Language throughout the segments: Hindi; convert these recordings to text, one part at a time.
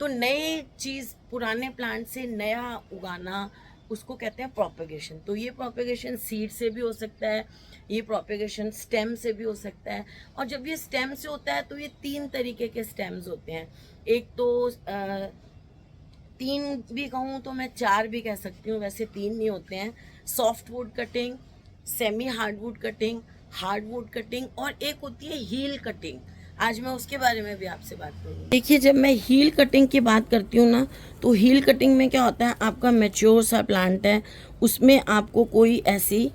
तो नए चीज़ पुराने प्लांट से नया उगाना, उसको कहते हैं प्रोपेगेशन। तो ये प्रोपेगेशन सीड से भी हो सकता है, ये प्रोपेगेशन स्टेम से भी हो सकता है। और जब ये स्टेम से होता है तो ये 3 तरीके के स्टेम्स होते हैं। एक तो 3 भी कहूँ तो मैं 4 भी कह सकती हूँ, वैसे 3 नहीं होते हैं। Soft wood cutting, semi hardwood cutting, hardwood cutting, और एक होती है हील कटिंग। आज मैं उसके बारे में भी आपसे बात करूँगी। देखिए, जब मैं हील कटिंग की बात करती हूँ ना, तो हील कटिंग में क्या होता है, आपका मैच्योर सा प्लांट है, उसमें आपको कोई ऐसी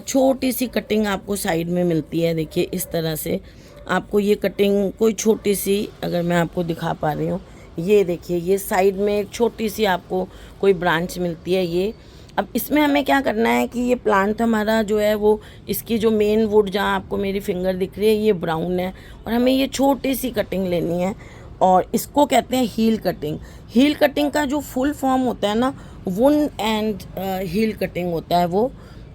छोटी सी कटिंग आपको साइड में मिलती है। देखिए इस तरह से आपको ये कटिंग कोई छोटी सी, अगर मैं आपको दिखा पा रही हूँ, ये देखिए, ये साइड में एक छोटी सी आपको कोई ब्रांच मिलती है ये। अब इसमें हमें क्या करना है कि ये प्लांट हमारा जो है वो, इसकी जो मेन वुड जहाँ आपको मेरी फिंगर दिख रही है ये ब्राउन है, और हमें ये छोटी सी कटिंग लेनी है, और इसको कहते हैं हील कटिंग। हील कटिंग का जो फुल फॉर्म होता है ना, वुंड एंड हील कटिंग होता है वो।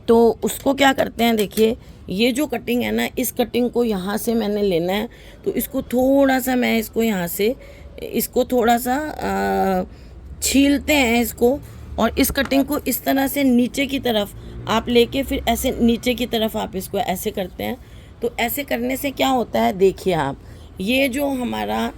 तो उसको क्या करते हैं, देखिए ये जो कटिंग है ना, इस कटिंग को यहाँ से मैंने लेना है, तो इसको थोड़ा सा मैं इसको यहाँ से, इसको थोड़ा सा छीलते हैं इसको, और इस कटिंग को इस तरह से नीचे की तरफ आप लेके फिर ऐसे नीचे की तरफ आप इसको ऐसे करते हैं। तो ऐसे करने से क्या होता है, देखिए आप, ये जो हमारा,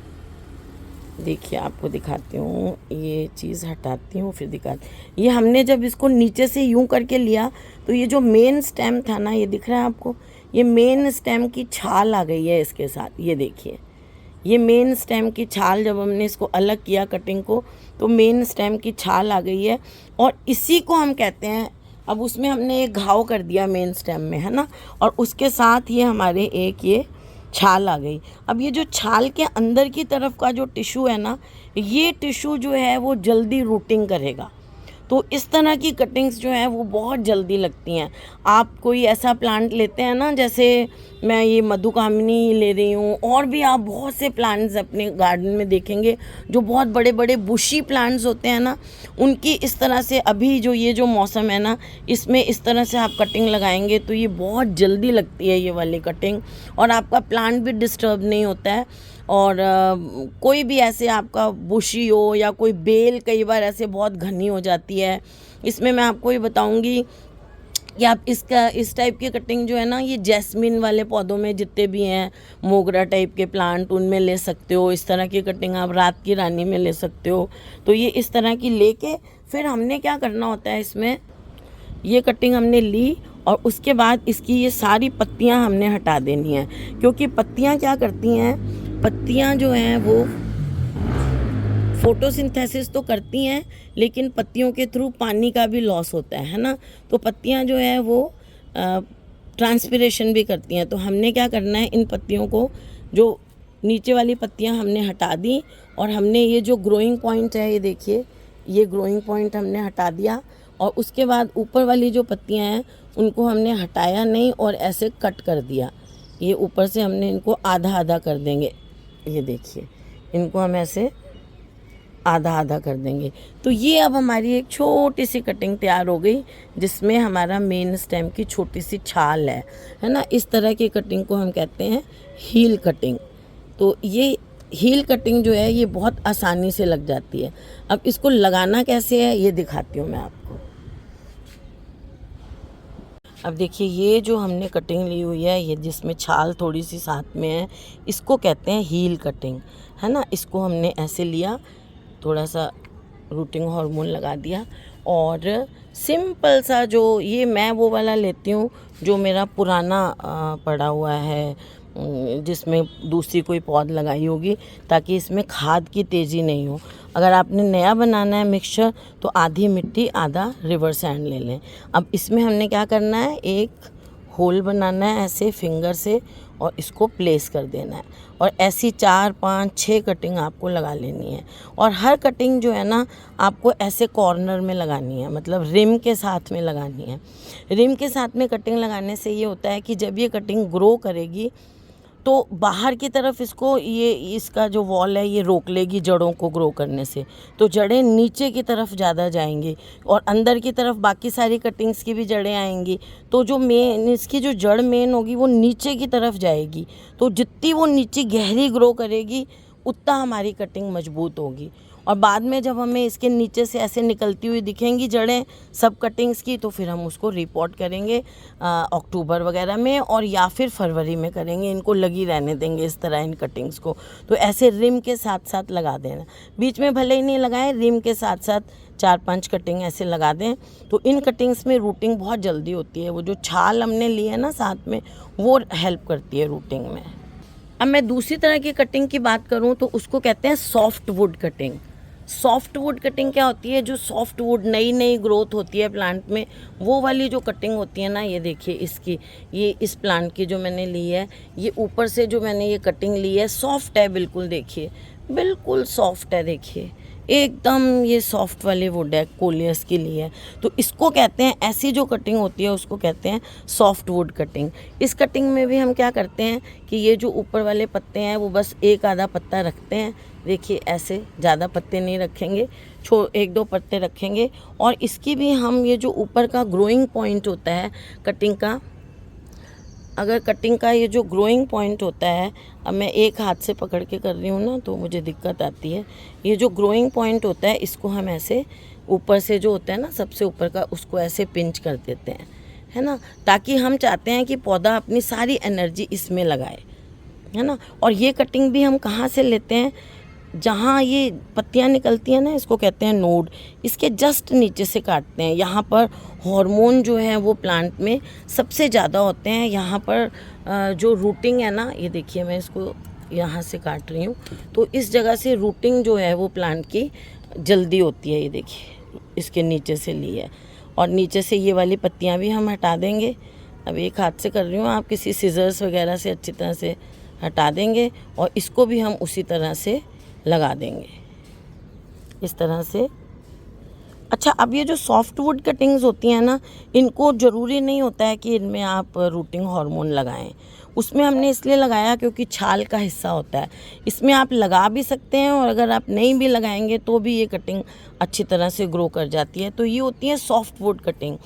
देखिए आपको दिखाती हूँ, ये चीज़ हटाती हूँ फिर दिखाती। ये हमने जब इसको नीचे से यूं करके लिया, तो ये जो मेन स्टेम था ना, ये दिख रहा है आपको, ये मेन स्टेम की छाल आ गई है इसके साथ। ये देखिए, ये मेन स्टेम की छाल, जब हमने इसको अलग किया कटिंग को, तो मेन स्टेम की छाल आ गई है, और इसी को हम कहते हैं, अब उसमें हमने एक घाव कर दिया मेन स्टेम में, है ना, और उसके साथ ये हमारे एक ये छाल आ गई। अब ये जो छाल के अंदर की तरफ का जो टिश्यू है ना, ये टिश्यू जो है वो जल्दी रूटिंग करेगा। तो इस तरह की कटिंग्स जो हैं वो बहुत जल्दी लगती हैं। आप कोई ऐसा प्लांट लेते हैं ना, जैसे मैं ये मधुकामिनी ले रही हूँ, और भी आप बहुत से प्लांट्स अपने गार्डन में देखेंगे जो बहुत बड़े बड़े बुशी प्लांट्स होते हैं ना, उनकी इस तरह से, अभी जो ये जो मौसम है ना, इसमें इस तरह से आप कटिंग लगाएंगे तो ये बहुत जल्दी लगती है ये वाली कटिंग, और आपका प्लांट भी डिस्टर्ब नहीं होता है। और कोई भी ऐसे आपका बुशी हो या कोई बेल कई बार ऐसे बहुत घनी हो जाती है, इसमें मैं आपको ये बताऊंगी कि आप इसका, इस टाइप की कटिंग जो है ना, ये जैस्मिन वाले पौधों में जितने भी हैं, मोगरा टाइप के प्लांट, उनमें ले सकते हो। इस तरह की कटिंग आप रात की रानी में ले सकते हो। तो ये इस तरह की लेके फिर हमने क्या करना होता है, इसमें ये कटिंग हमने ली, और उसके बाद इसकी ये सारी पत्तियां हमने हटा देनी है, क्योंकि पत्तियां क्या करती हैं, पत्तियां जो हैं वो फोटोसिंथेसिस तो करती हैं, लेकिन पत्तियों के थ्रू पानी का भी लॉस होता है ना। तो पत्तियां जो है वो ट्रांसपिरेशन भी करती हैं। तो हमने क्या करना है, इन पत्तियों को, जो नीचे वाली पत्तियां हमने हटा दी, और हमने ये जो ग्रोइंग पॉइंट है, ये देखिए, ये ग्रोइंग पॉइंट हमने हटा दिया, और उसके बाद ऊपर वाली जो पत्तियां हैं उनको हमने हटाया नहीं, और ऐसे कट कर दिया। ये ऊपर से हमने इनको आधा आधा कर देंगे, ये देखिए, इनको हम ऐसे आधा आधा कर देंगे। तो ये अब हमारी एक छोटी सी कटिंग तैयार हो गई, जिसमें हमारा मेन स्टेम की छोटी सी छाल है ना। इस तरह की कटिंग को हम कहते हैं हील कटिंग। तो ये हील कटिंग जो है ये बहुत आसानी से लग जाती है। अब इसको लगाना कैसे है ये दिखाती हूँ मैं आपको। अब देखिए, ये जो हमने कटिंग ली हुई है, ये जिसमें छाल थोड़ी सी साथ में है, इसको कहते हैं हील कटिंग, है ना। इसको हमने ऐसे लिया, थोड़ा सा रूटिंग हार्मोन लगा दिया, और सिंपल सा, जो ये मैं वो वाला लेती हूँ जो मेरा पुराना पड़ा हुआ है, जिसमें दूसरी कोई पौध लगाई होगी, ताकि इसमें खाद की तेज़ी नहीं हो। अगर आपने नया बनाना है मिक्सचर, तो आधी मिट्टी आधा रिवर सैंड ले लें। अब इसमें हमने क्या करना है, एक होल बनाना है ऐसे फिंगर से, और इसको प्लेस कर देना है, और ऐसी 4 5 6 कटिंग आपको लगा लेनी है। और हर कटिंग जो है ना, आपको ऐसे कॉर्नर में लगानी है, मतलब रिम के साथ में लगानी है। रिम के साथ में कटिंग लगाने से ये होता है कि जब ये कटिंग ग्रो करेगी, तो बाहर की तरफ इसको, ये इसका जो वॉल है ये रोक लेगी जड़ों को ग्रो करने से, तो जड़ें नीचे की तरफ ज़्यादा जाएंगी, और अंदर की तरफ बाकी सारी कटिंग्स की भी जड़ें आएंगी। तो जो मेन, इसकी जो जड़ मेन होगी वो नीचे की तरफ जाएगी। तो जितनी वो नीचे गहरी ग्रो करेगी, उतना हमारी कटिंग मजबूत होगी। और बाद में जब हमें इसके नीचे से ऐसे निकलती हुई दिखेंगी जड़ें सब कटिंग्स की, तो फिर हम उसको रिपोर्ट करेंगे अक्टूबर वगैरह में, और या फिर फरवरी में करेंगे। इनको लगी रहने देंगे इस तरह इन कटिंग्स को। तो ऐसे रिम के साथ साथ लगा देना, बीच में भले ही नहीं लगाएं, रिम के साथ साथ 4-5 कटिंग ऐसे लगा दें। तो इन कटिंग्स में रूटिंग बहुत जल्दी होती है। वो जो छाल हमने ली है ना साथ में, वो हेल्प करती है रूटिंग में। अब मैं दूसरी तरह की कटिंग की बात करूं तो उसको कहते हैं soft wood cutting. Soft wood cutting क्या होती है? जो सॉफ्ट वुड नई नई ग्रोथ होती है प्लांट में, वो वाली जो कटिंग होती है ना, ये देखिए इसकी, ये इस प्लांट की जो मैंने ली है, ये ऊपर से जो मैंने ये कटिंग ली है सॉफ्ट है बिल्कुल, देखिए बिल्कुल सॉफ्ट है, देखिए एकदम ये सॉफ्ट वाली वुड है, कोलियस के लिए। तो इसको कहते हैं, ऐसी जो कटिंग होती है उसको कहते हैं सॉफ्ट वुड कटिंग। इस कटिंग में भी हम क्या करते हैं कि ये जो ऊपर वाले पत्ते हैं वो बस एक आधा पत्ता रखते हैं, देखिए ऐसे, ज़्यादा पत्ते नहीं रखेंगे, 1-2 पत्ते रखेंगे। और इसकी भी हम ये जो ऊपर का ग्रोइंग पॉइंट होता है कटिंग का, अगर कटिंग का ये जो ग्रोइंग पॉइंट होता है, अब मैं एक हाथ से पकड़ के कर रही हूँ ना तो मुझे दिक्कत आती है। ये जो ग्रोइंग पॉइंट होता है इसको हम ऐसे ऊपर से जो होता है ना सबसे ऊपर का, उसको ऐसे पिंच कर देते हैं, है ना, ताकि हम चाहते हैं कि पौधा अपनी सारी एनर्जी इसमें लगाए, है ना। और ये कटिंग भी हम कहाँ से लेते हैं? जहाँ ये पत्तियाँ निकलती हैं ना, इसको कहते हैं नोड, इसके जस्ट नीचे से काटते हैं। यहाँ पर हार्मोन जो है वो प्लांट में सबसे ज़्यादा होते हैं। यहाँ पर जो रूटिंग है ना, ये देखिए मैं इसको यहाँ से काट रही हूँ, तो इस जगह से रूटिंग जो है वो प्लांट की जल्दी होती है। ये देखिए इसके नीचे से ली है, और नीचे से ये वाली पत्तियाँ भी हम हटा देंगे। अब एक हाथ से कर रही हूँ, आप किसी सीजर्स वगैरह से अच्छी तरह से हटा देंगे, और इसको भी हम उसी तरह से लगा देंगे, इस तरह से। अच्छा, अब ये जो सॉफ्ट वुड कटिंग्स होती हैं ना, इनको ज़रूरी नहीं होता है कि इनमें आप रूटिंग हार्मोन लगाएं। उसमें हमने इसलिए लगाया क्योंकि छाल का हिस्सा होता है, इसमें आप लगा भी सकते हैं, और अगर आप नहीं भी लगाएंगे तो भी ये कटिंग अच्छी तरह से ग्रो कर जाती है। तो ये होती है सॉफ्ट वुड कटिंग।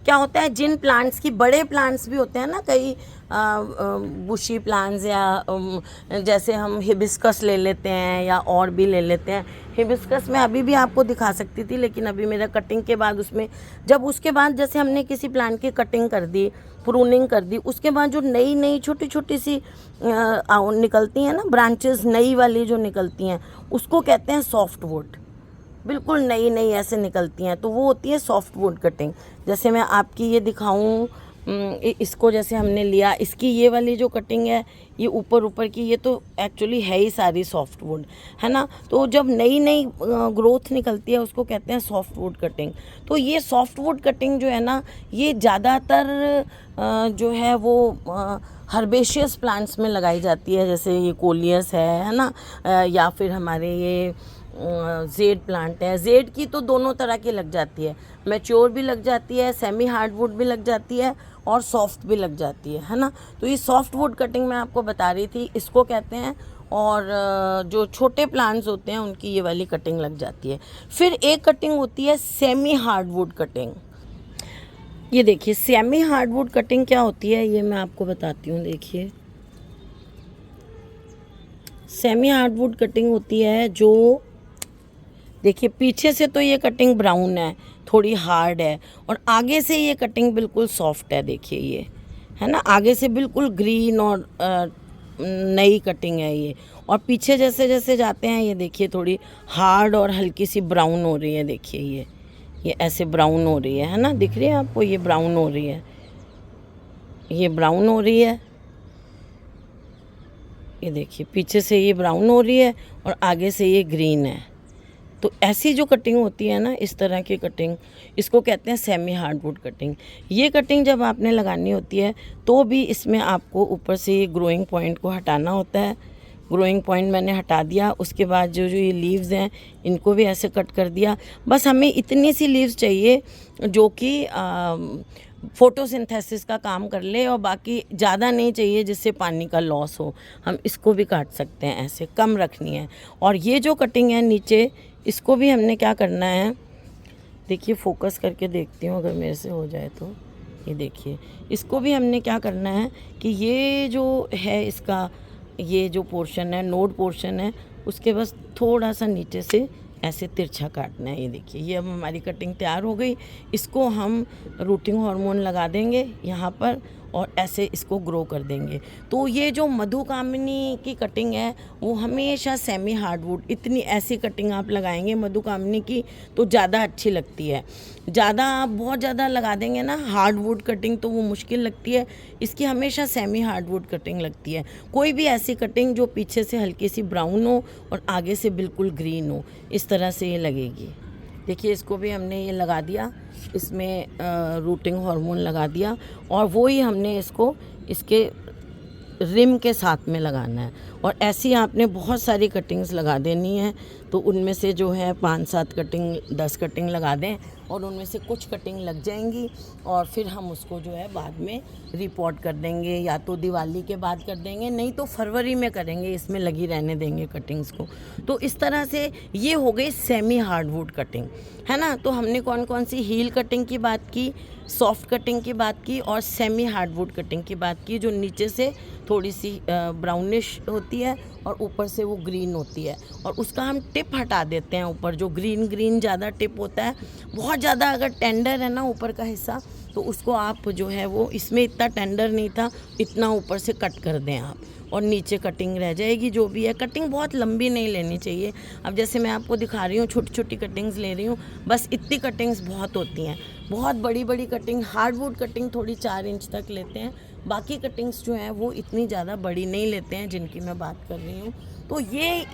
क्या होता है, जिन प्लांट्स की, बड़े प्लांट्स भी होते हैं ना, कई बुशी प्लांट्स, या जैसे हम हिबिस्कस ले लेते हैं या और भी ले लेते हैं। हिबिस्कस में अभी भी आपको दिखा सकती थी, लेकिन अभी मेरा कटिंग के बाद उसमें, जब उसके बाद जैसे हमने किसी प्लांट की कटिंग कर दी, प्रूनिंग कर दी, उसके बाद जो नई नई छोटी छोटी सी निकलती हैं ना ब्रांचेस, नई वाली जो निकलती हैं, उसको कहते हैं सॉफ्ट वुड। बिल्कुल नई नई ऐसे निकलती हैं, तो वो होती है सॉफ्ट वुड कटिंग। जैसे मैं आपकी ये दिखाऊं, इसको जैसे हमने लिया, इसकी ये वाली जो कटिंग है, ये ऊपर की, ये तो एक्चुअली है ही सारी सॉफ्ट वुड, है ना। तो जब नई नई ग्रोथ निकलती है उसको कहते हैं सॉफ्ट वुड कटिंग। तो ये सॉफ्ट वुड कटिंग जो है ना, ये ज़्यादातर जो है वो हर्बेशियस प्लांट्स में लगाई जाती है, जैसे ये कोलियस है ना, या फिर हमारे ये जेड प्लांट है। जेड की तो दोनों तरह की लग जाती है, मैच्योर भी लग जाती है, सेमी हार्डवुड भी लग जाती है, और सॉफ्ट भी लग जाती है ना। तो ये सॉफ्ट वुड कटिंग मैं आपको बता रही थी, इसको कहते हैं। और जो छोटे प्लांट्स होते हैं उनकी ये वाली कटिंग लग जाती है। फिर एक कटिंग होती है सेमी हार्डवुड कटिंग। ये देखिए सेमी हार्डवुड कटिंग क्या होती है, ये मैं आपको बताती हूँ। देखिए सेमी हार्डवुड कटिंग होती है जो, देखिए पीछे से तो ये कटिंग ब्राउन है, थोड़ी हार्ड है, और आगे से ये कटिंग बिल्कुल सॉफ्ट है। देखिए ये है ना, आगे से बिल्कुल ग्रीन और नई कटिंग है ये, और पीछे जैसे जैसे जाते हैं ये देखिए थोड़ी हार्ड और हल्की सी ब्राउन हो रही है। देखिए ये ऐसे ब्राउन हो रही है ना, दिख रही है आपको, ये ब्राउन हो रही है, ये ब्राउन हो रही है, ये देखिए पीछे से ये ब्राउन हो रही है और आगे से ये ग्रीन है। तो ऐसी जो कटिंग होती है ना, इस तरह की कटिंग, इसको कहते हैं सेमी हार्डवुड कटिंग। ये कटिंग जब आपने लगानी होती है तो भी इसमें आपको ऊपर से ये ग्रोइंग पॉइंट को हटाना होता है। ग्रोइंग पॉइंट मैंने हटा दिया, उसके बाद जो ये लीव्स हैं इनको भी ऐसे कट कर दिया। बस हमें इतनी सी लीव्स चाहिए जो कि फोटोसिंथेसिस का काम कर ले, और बाकी ज़्यादा नहीं चाहिए जिससे पानी का लॉस हो। हम इसको भी काट सकते हैं, ऐसे कम रखनी है। और ये जो कटिंग है नीचे, इसको भी हमने क्या करना है, देखिए फोकस करके देखती हूँ अगर मेरे से हो जाए तो। ये देखिए इसको भी हमने क्या करना है कि ये जो है इसका ये जो पोर्शन है, नोड पोर्शन है, उसके बस थोड़ा सा नीचे से ऐसे तिरछा काटना है। ये देखिए, ये अब हमारी कटिंग तैयार हो गई। इसको हम रूटिंग हार्मोन लगा देंगे यहाँ पर और ऐसे इसको ग्रो कर देंगे। तो ये जो मधुकामिनी की कटिंग है वो हमेशा सेमी हार्डवुड, इतनी ऐसी कटिंग आप लगाएंगे मधुकामिनी की तो ज़्यादा अच्छी लगती है। ज़्यादा आप बहुत ज़्यादा लगा देंगे ना हार्डवुड कटिंग तो वो मुश्किल लगती है। इसकी हमेशा सेमी हार्डवुड कटिंग लगती है। कोई भी ऐसी कटिंग जो पीछे से हल्की सी ब्राउन हो और आगे से बिल्कुल ग्रीन हो, इस तरह से ये लगेगी। देखिए, इसको भी हमने ये लगा दिया, इसमें रूटिंग हार्मोन लगा दिया और वो ही हमने इसको इसके रिम के साथ में लगाना है। और ऐसी आपने बहुत सारी कटिंग्स लगा देनी है। तो उनमें से जो है 5-7 कटिंग 10 कटिंग लगा दें और उनमें से कुछ कटिंग लग जाएंगी और फिर हम उसको जो है बाद में रिपोर्ट कर देंगे, या तो दिवाली के बाद कर देंगे, नहीं तो फरवरी में करेंगे, इसमें लगी रहने देंगे कटिंग्स को। तो इस तरह से ये हो गई सेमी हार्डवुड कटिंग, है ना। तो हमने कौन कौन सी हील कटिंग की बात की, सॉफ्ट कटिंग की बात की और सेमी हार्डवुड कटिंग की बात की, जो नीचे से थोड़ी सी ब्राउनिश होती है और ऊपर से वो ग्रीन होती है। और उसका हम टिप हटा देते हैं, ऊपर जो ग्रीन ज़्यादा टिप होता है, बहुत ज़्यादा अगर टेंडर है ना ऊपर का हिस्सा, तो उसको आप जो है वो, इसमें इतना टेंडर नहीं था, इतना ऊपर से कट कर दें आप और नीचे कटिंग रह जाएगी। जो भी है, कटिंग बहुत लंबी नहीं लेनी चाहिए। अब जैसे मैं आपको दिखा रही हूँ, छोटी छोटी कटिंग्स ले रही हूँ, बस इतनी कटिंग्स बहुत होती हैं। बहुत बड़ी बड़ी कटिंग, हार्डवुड कटिंग थोड़ी 4 इंच तक लेते हैं, बाकी कटिंग्स जो हैं वो इतनी ज़्यादा बड़ी नहीं लेते हैं जिनकी मैं बात कर रही हूँ। तो ये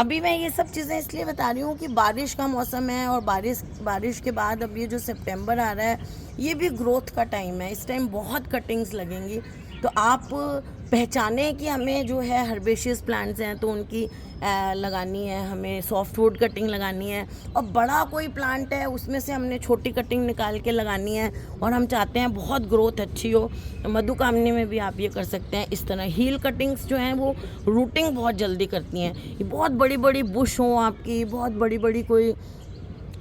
अभी मैं ये सब चीज़ें इसलिए बता रही हूँ कि बारिश का मौसम है और बारिश के बाद अब ये जो सितंबर आ रहा है, ये भी ग्रोथ का टाइम है। इस टाइम बहुत कटिंग्स लगेंगी। तो आप पहचाने कि हमें जो है हर्बेशियस प्लांट्स हैं तो उनकी लगानी है, हमें सॉफ्टवुड कटिंग लगानी है, और बड़ा कोई प्लांट है उसमें से हमने छोटी कटिंग निकाल के लगानी है और हम चाहते हैं बहुत ग्रोथ अच्छी हो। मधुकामिनी में भी आप ये कर सकते हैं। इस तरह हील कटिंग्स जो हैं वो रूटिंग बहुत जल्दी करती हैं। ये बहुत बड़ी बड़ी बुश हों आपकी, बहुत बड़ी बड़ी कोई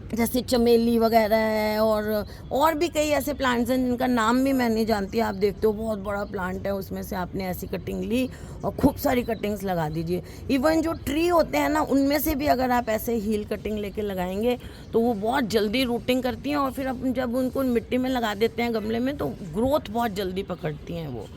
जैसे चमेली वगैरह है और भी कई ऐसे प्लांट्स हैं जिनका नाम भी मैं नहीं जानती। आप देखते हो बहुत बड़ा प्लांट है, उसमें से आपने ऐसी कटिंग ली और खूब सारी कटिंग्स लगा दीजिए। इवन जो ट्री होते हैं ना, उनमें से भी अगर आप ऐसे हील कटिंग लेके लगाएंगे तो वो बहुत जल्दी रूटिंग करती हैं और फिर अपन जब उनको मिट्टी में लगा देते हैं गमले में, तो ग्रोथ बहुत जल्दी पकड़ती हैं वो।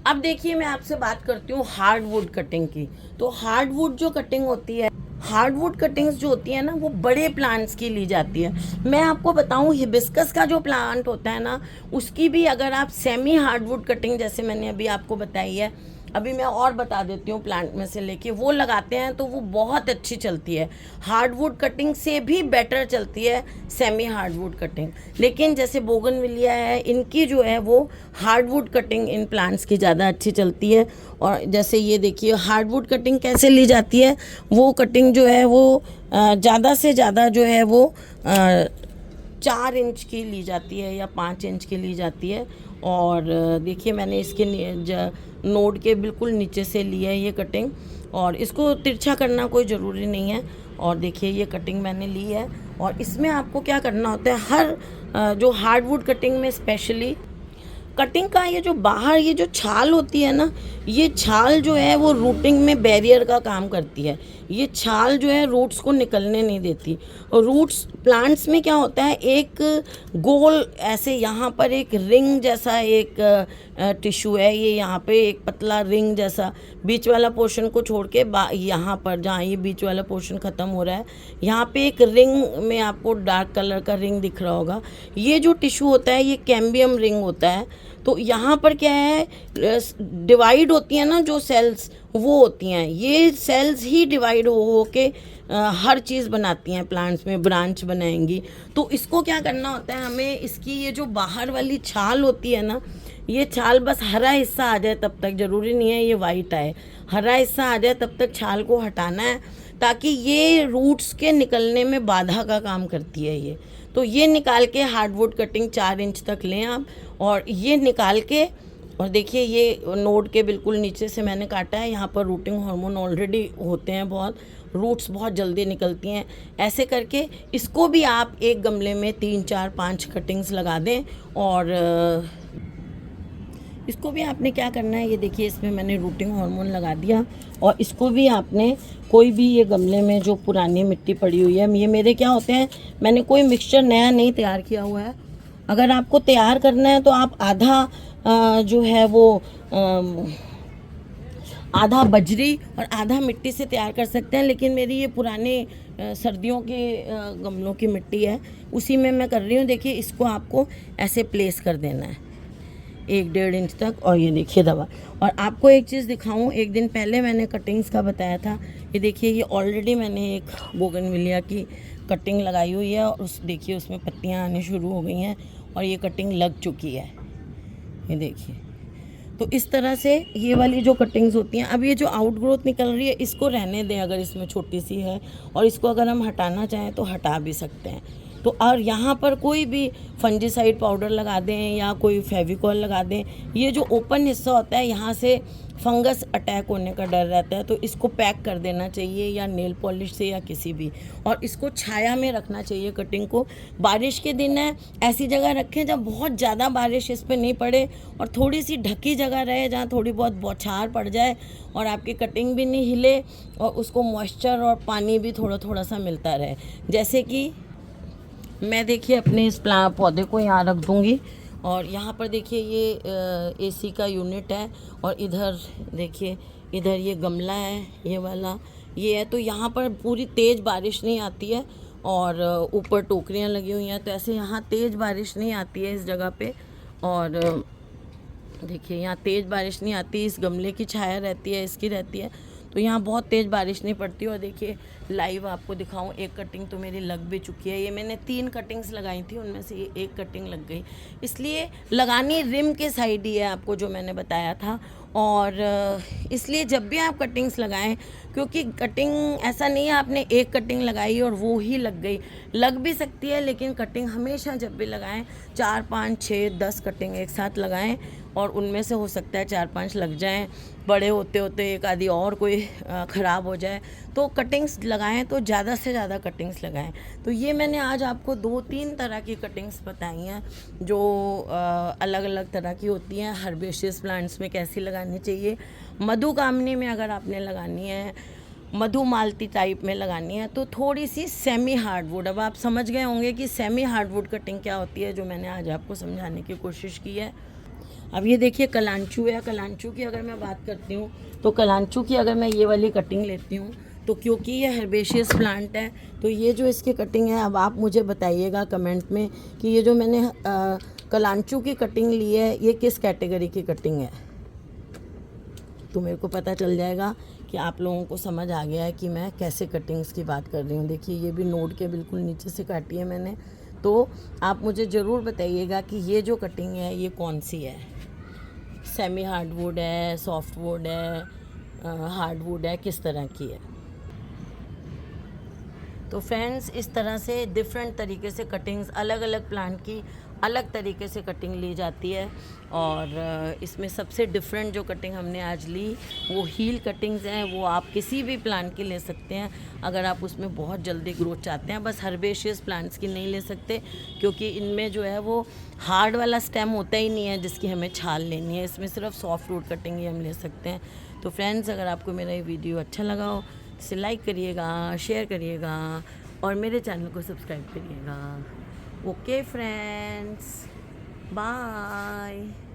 अब देखिए, मैं आपसे बात करती हूँ हार्डवुड कटिंग की। तो हार्डवुड जो कटिंग होती है, हार्डवुड कटिंग्स जो होती है ना, वो बड़े प्लांट्स की ली जाती है। मैं आपको बताऊं, हिबिस्कस का जो प्लांट होता है ना, उसकी भी अगर आप सेमी हार्डवुड कटिंग, जैसे मैंने अभी आपको बताई है, अभी मैं और बता देती हूँ, प्लांट में से लेके वो लगाते हैं तो वो बहुत अच्छी चलती है। हार्डवुड कटिंग से भी बेटर चलती है सेमी हार्डवुड कटिंग। लेकिन जैसे बोगनविलिया है, इनकी जो है वो हार्डवुड कटिंग इन प्लांट्स की ज़्यादा अच्छी चलती है। और जैसे ये देखिए, हार्डवुड कटिंग कैसे ली जाती है, वो कटिंग जो है वो ज़्यादा से ज़्यादा जो है वो 4 इंच की ली जाती है या 5 इंच की ली जाती है। और देखिए, मैंने इसके नोड के बिल्कुल नीचे से लिया है ये कटिंग, और इसको तिरछा करना कोई ज़रूरी नहीं है। और देखिए, ये कटिंग मैंने ली है। और इसमें आपको क्या करना होता है, हर जो हार्डवुड कटिंग में स्पेशली कटिंग का ये जो बाहर ये जो छाल होती है ना, ये छाल जो है वो रूटिंग में बैरियर का काम करती है। ये छाल जो है रूट्स को निकलने नहीं देती। और रूट्स प्लांट्स में क्या होता है, एक गोल ऐसे यहाँ पर एक रिंग जैसा एक टिश्यू है, ये यहाँ पे एक पतला रिंग जैसा, बीच वाला पोर्शन को छोड़ के यहाँ पर जहाँ ये बीच वाला पोर्शन ख़त्म हो रहा है, यहाँ पे एक रिंग में आपको डार्क कलर का रिंग दिख रहा होगा। ये जो टिश्यू होता है ये कैम्बियम रिंग होता है। तो यहाँ पर क्या है, डिवाइड होती है ना जो सेल्स, वो होती हैं, ये सेल्स ही डिवाइड हो के हर चीज़ बनाती हैं, प्लांट्स में ब्रांच बनाएंगी। तो इसको क्या करना होता है, हमें इसकी ये जो बाहर वाली छाल होती है ना, ये छाल बस हरा हिस्सा आ जाए तब तक, ज़रूरी नहीं है ये वाइट आए, हरा हिस्सा आ जाए तब तक छाल को हटाना है, ताकि ये रूट्स के निकलने में बाधा का काम करती है ये। तो ये निकाल के हार्डवुड कटिंग 4 इंच तक लें आप, और ये निकाल के, और देखिए ये नोड के बिल्कुल नीचे से मैंने काटा है, यहाँ पर रूटिंग हार्मोन ऑलरेडी होते हैं, बहुत रूट्स बहुत जल्दी निकलती हैं। ऐसे करके इसको भी आप एक गमले में 3, 4, 5 कटिंग्स लगा दें। और इसको भी आपने क्या करना है, ये देखिए इसमें मैंने रूटिंग हार्मोन लगा दिया। और इसको भी आपने कोई भी ये गमले में जो पुरानी मिट्टी पड़ी हुई है, ये मेरे क्या होते हैं, मैंने कोई मिक्सचर नया नहीं तैयार किया हुआ है। अगर आपको तैयार करना है तो आप आधा जो है वो आधा बजरी और आधा मिट्टी से तैयार कर सकते हैं। लेकिन मेरी ये पुराने सर्दियों के गमलों की मिट्टी है, उसी में मैं कर रही हूँ। देखिए इसको आपको ऐसे प्लेस कर देना है 1-1.5 इंच तक। और ये देखिए दवा। और आपको एक चीज़ दिखाऊं, एक दिन पहले मैंने कटिंग्स का बताया था। ये देखिए ये ऑलरेडी मैंने एक बोगनविलिया की कटिंग लगाई हुई है और उस देखिए उसमें पत्तियां आने शुरू हो गई हैं और ये कटिंग लग चुकी है, ये देखिए। तो इस तरह से ये वाली जो कटिंग्स होती हैं, अब ये जो आउट ग्रोथ निकल रही है इसको रहने दें अगर इसमें छोटी सी है, और इसको अगर हम हटाना चाहें तो हटा भी सकते हैं। तो और यहाँ पर कोई भी फंजीसाइड पाउडर लगा दें या कोई फेविकॉल लगा दें, ये जो ओपन हिस्सा होता है यहाँ से फंगस अटैक होने का डर रहता है, तो इसको पैक कर देना चाहिए या नेल पॉलिश से या किसी भी। और इसको छाया में रखना चाहिए कटिंग को। बारिश के दिन है, ऐसी जगह रखें जब बहुत ज़्यादा बारिश इस पर नहीं पड़े और थोड़ी सी ढकी जगह रहे जहाँ थोड़ी बहुत बौछार पड़ जाए और आपकी कटिंग भी नहीं हिले और उसको मॉइस्चर और पानी भी थोड़ा थोड़ा सा मिलता रहे। जैसे कि मैं देखिए अपने इस पौधे को यहाँ रख दूँगी और यहाँ पर देखिए ये एसी का यूनिट है और इधर देखिए, इधर ये गमला है, ये वाला ये है। तो यहाँ पर पूरी तेज़ बारिश नहीं आती है और ऊपर टोकरियाँ लगी हुई हैं, तो ऐसे यहाँ तेज़ बारिश नहीं आती है इस जगह पे। और देखिए यहाँ तेज़ बारिश नहीं आती, इस गमले की छाया रहती है, इसकी रहती है, तो यहाँ बहुत तेज़ बारिश नहीं पड़ती। और देखिए लाइव आपको दिखाऊं, एक कटिंग तो मेरी लग भी चुकी है। ये मैंने 3 कटिंग्स लगाई थी, उनमें से ये एक कटिंग लग गई। इसलिए लगानी रिम के साइड ही है आपको, जो मैंने बताया था। और इसलिए जब भी आप कटिंग्स लगाएं, क्योंकि कटिंग ऐसा नहीं है आपने एक कटिंग लगाई और वो ही लग गई, लग भी सकती है, लेकिन कटिंग हमेशा जब भी लगाएं 4, 5, 6, 10 कटिंग एक साथ लगाएं और उनमें से हो सकता है 4-5 लग जाएं। बड़े होते होते एक आधी और कोई ख़राब हो जाए, तो कटिंग्स लगाएं तो ज़्यादा से ज़्यादा कटिंग्स लगाएं। तो ये मैंने आज आपको 2-3 तरह की कटिंग्स बताई हैं जो अलग अलग तरह की होती हैं। हर्बेशियस प्लांट्स में कैसी लगानी चाहिए, मधुकामनी में अगर आपने लगानी है, मधुमालती टाइप में लगानी है तो थोड़ी सी सेमी हार्डवुड। अब आप समझ गए होंगे कि सेमी हार्डवुड कटिंग क्या होती है, जो मैंने आज आपको समझाने की कोशिश की है। अब ये देखिए कलांचू है, कलांचू की अगर मैं बात करती हूँ तो कलांचू की अगर मैं ये वाली कटिंग लेती हूँ तो क्योंकि ये हर्बेशियस प्लांट है, तो ये जो इसकी कटिंग है, अब आप मुझे बताइएगा कमेंट में कि ये जो मैंने कलांचू की कटिंग ली है ये किस कैटेगरी की कटिंग है। तो मेरे को पता चल जाएगा कि आप लोगों को समझ आ गया है कि मैं कैसे कटिंग्स की बात कर रही हूँ। देखिए ये भी नोड के बिल्कुल नीचे से काटी है मैंने। तो आप मुझे ज़रूर बताइएगा कि ये जो कटिंग है ये कौन सी है, सेमी हार्डवुड है, सॉफ्टवुड है, हार्डवुड है, किस तरह की है। तो फ्रेंड्स इस तरह से डिफरेंट तरीके से कटिंग्स, अलग अलग प्लांट की अलग तरीके से कटिंग ली जाती है। और इसमें सबसे डिफरेंट जो कटिंग हमने आज ली वो हील कटिंग्स हैं। वो आप किसी भी प्लांट की ले सकते हैं अगर आप उसमें बहुत जल्दी ग्रोथ चाहते हैं। बस हर्बेशियस प्लांट्स की नहीं ले सकते क्योंकि इनमें जो है वो हार्ड वाला स्टेम होता ही नहीं है जिसकी हमें छाल लेनी है। इसमें सिर्फ सॉफ्ट रूट कटिंग ही हम ले सकते हैं। तो फ्रेंड्स अगर आपको मेरा ये वीडियो अच्छा लगा हो इसे लाइक करिएगा, शेयर करिएगा और मेरे चैनल को सब्सक्राइब करिएगा। Okay friends, bye.